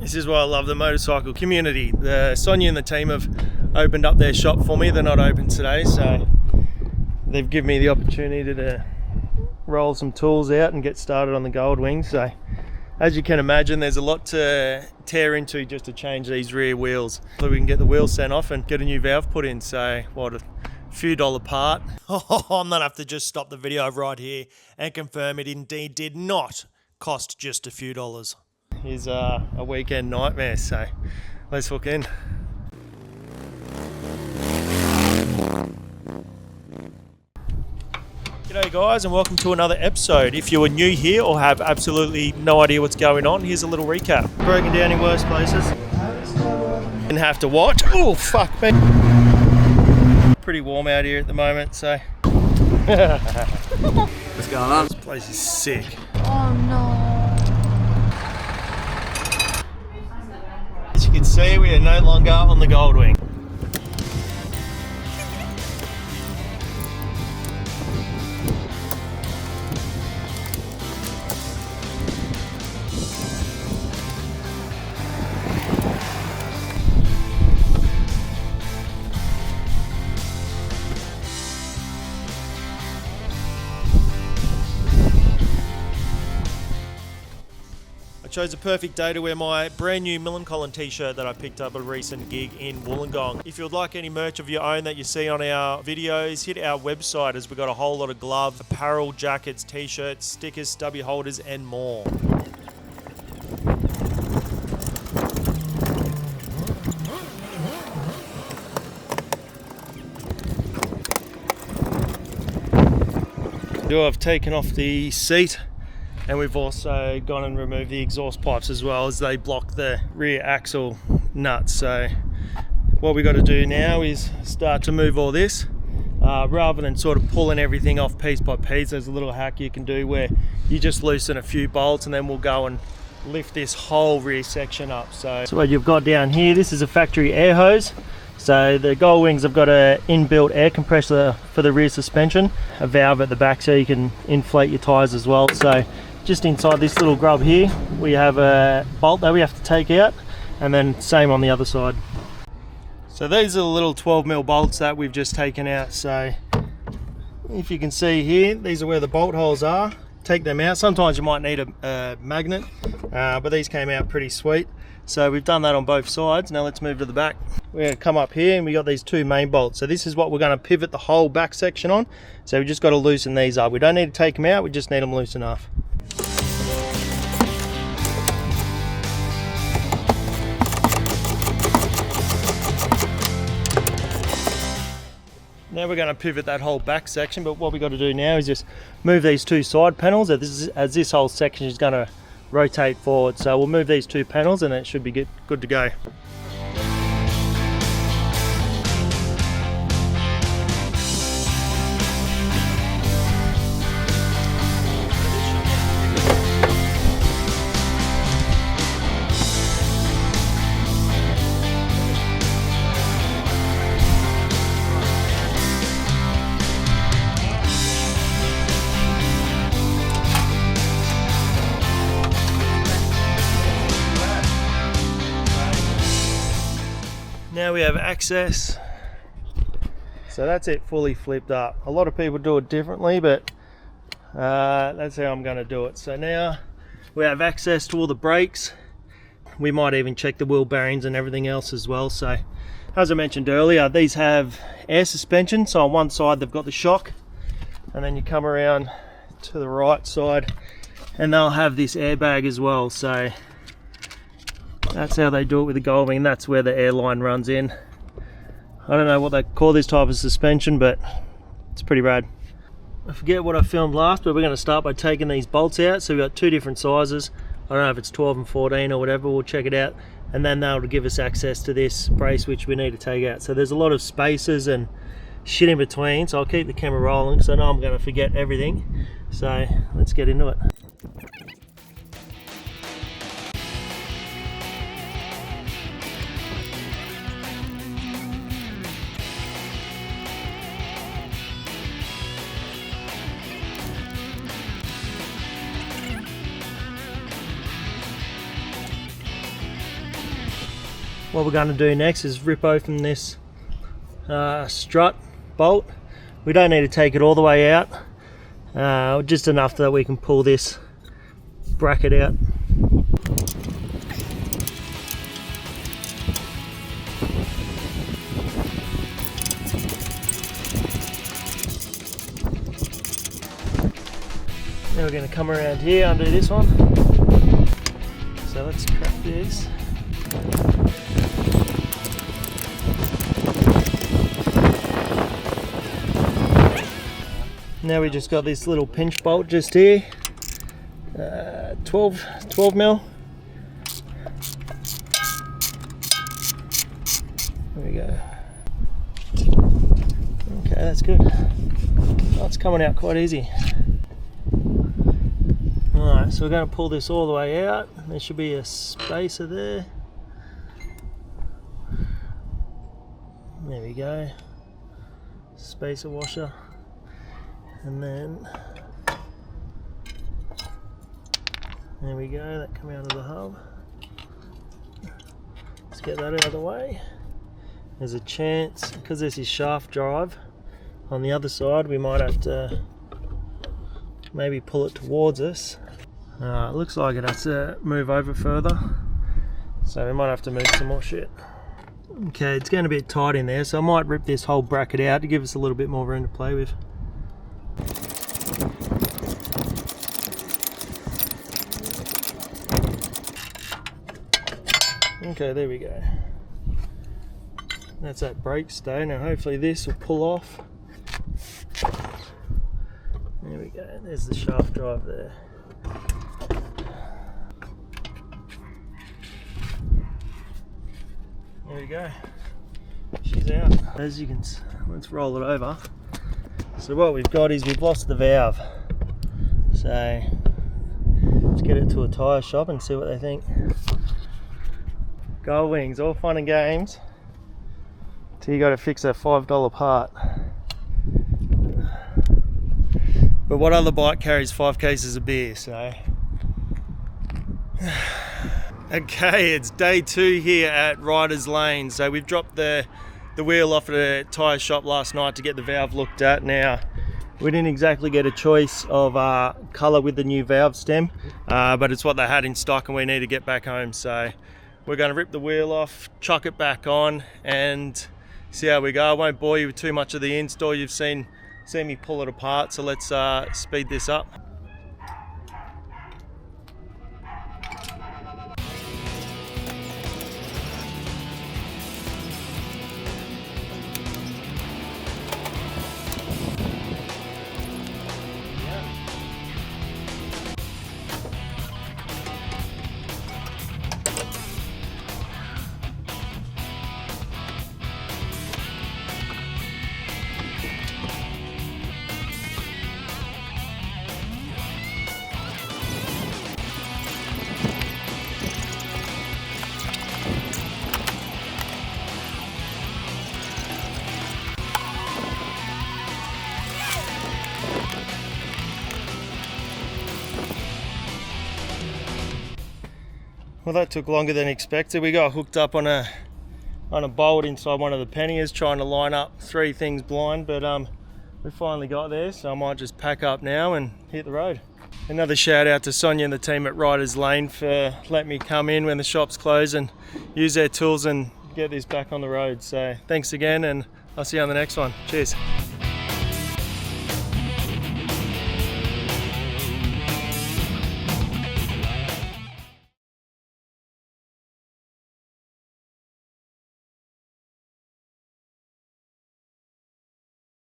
This is why I love the motorcycle community. Sonia and the team have opened up their shop for me. They're not open today, so they've given me the opportunity to roll some tools out and get started on the Goldwing. So as you can imagine, there's a lot to tear into just to change these rear wheels. So we can get the wheels sent off and get a new valve put in. So what, a few dollar part. I'm gonna have to just stop the video right here and confirm it indeed did not cost just a few dollars. Is a weekend nightmare, so let's hook in. G'day guys, and welcome to another episode. If you are new here or have absolutely no idea what's going on, here's a little recap. Broken down in worse places. Didn't have to what? Oh fuck me. Pretty warm out here at the moment, so What's going on? This place is sick. Oh no. As you can see, we are no longer on the Goldwing. I chose a perfect day to wear my brand new Millencolin t-shirt that I picked up at a recent gig in Wollongong. If you would like any merch of your own that you see on our videos, hit our website as we got a whole lot of gloves, apparel, jackets, t-shirts, stickers, stubby holders and more. I've taken off the seat. And we've also gone and removed the exhaust pipes as well, as they block the rear axle nuts. So what we got to do now is start to move all this rather than sort of pulling everything off piece by piece. There's a little hack you can do where you just loosen a few bolts and then we'll go and lift this whole rear section up. So what you've got down here, this is a factory air hose. So the Goldwings have got an inbuilt air compressor for the rear suspension, a valve at the back so you can inflate your tyres as well. So just inside this little grub here, we have a bolt that we have to take out, and then same on the other side. So these are the little 12mm bolts that we've just taken out. So if you can see here, these are where the bolt holes are. Take them out. Sometimes you might need a magnet, but these came out pretty sweet. So we've done that on both sides. Now let's move to the back. We're going to come up here and we got these two main bolts. So this is what we're going to pivot the whole back section on. So we just got to loosen these up. We don't need to take them out, we just need them loose enough. Now we're going to pivot that whole back section, but what we got to do now is just move these two side panels as this whole section is going to rotate forward. So we'll move these two panels and it should be good to go. Now we have access, so that's it fully flipped up. A lot of people do it differently, but that's how I'm going to do it. So now we have access to all the brakes. We might even check the wheel bearings and everything else as well. So as I mentioned earlier, these have air suspension. So on one side they've got the shock, and then you come around to the right side and they'll have this airbag as well. So that's how they do it with the Goldwing. That's where the airline runs in. I don't know what they call this type of suspension, but it's pretty rad. I forget what I filmed last, but we're going to start by taking these bolts out. So we've got two different sizes. I don't know if it's 12 and 14 or whatever. We'll check it out, and then that'll give us access to this brace which we need to take out. So there's a lot of spaces and shit in between, so I'll keep the camera rolling because I know I'm going to forget everything. So let's get into it. what we're going to do next is rip open this strut bolt. We don't need to take it all the way out, just enough that we can pull this bracket out. Now we're going to come around here, undo this one. So let's crack this. Now we just got this little pinch bolt just here, 12 mil. There we go. Okay, that's good. Oh, it's coming out quite easy. Alright, so we're going to pull this all the way out. There should be a spacer there. There we go. Spacer washer. And then there we go, that come out of the hub. Let's get that out of the way. There's a chance, because this is shaft drive on the other side, we might have to maybe pull it towards us. It looks like it has to move over further, so we might have to move some more shit. Okay, it's getting a bit tight in there, so I might rip this whole bracket out to give us a little bit more room to play with. Okay, there we go. That's that brake stay. Now hopefully this will pull off. There we go, there's the shaft drive there. There we go, she's out. As you can see, let's roll it over. So what we've got is we've lost the valve. So let's get it to a tyre shop and see what they think. Goldwings, all fun and games till you got to fix a $5 part. But what other bike carries 5 cases of beer, so. Okay, it's day 2 here at Riders Lane. So we've dropped the wheel off at a tyre shop last night to get the valve looked at. Now, we didn't exactly get a choice of colour with the new valve stem, but it's what they had in stock and we need to get back home. So we're going to rip the wheel off, chuck it back on and see how we go. I won't bore you with too much of the install. You've seen me pull it apart, so let's speed this up. Well, that took longer than expected. We got hooked up on a bolt inside one of the panniers trying to line up 3 things blind, but we finally got there, so I might just pack up now and hit the road. Another shout out to Sonia and the team at Riders Lane for letting me come in when the shop's closed and use their tools and get this back on the road. So thanks again, and I'll see you on the next one. Cheers.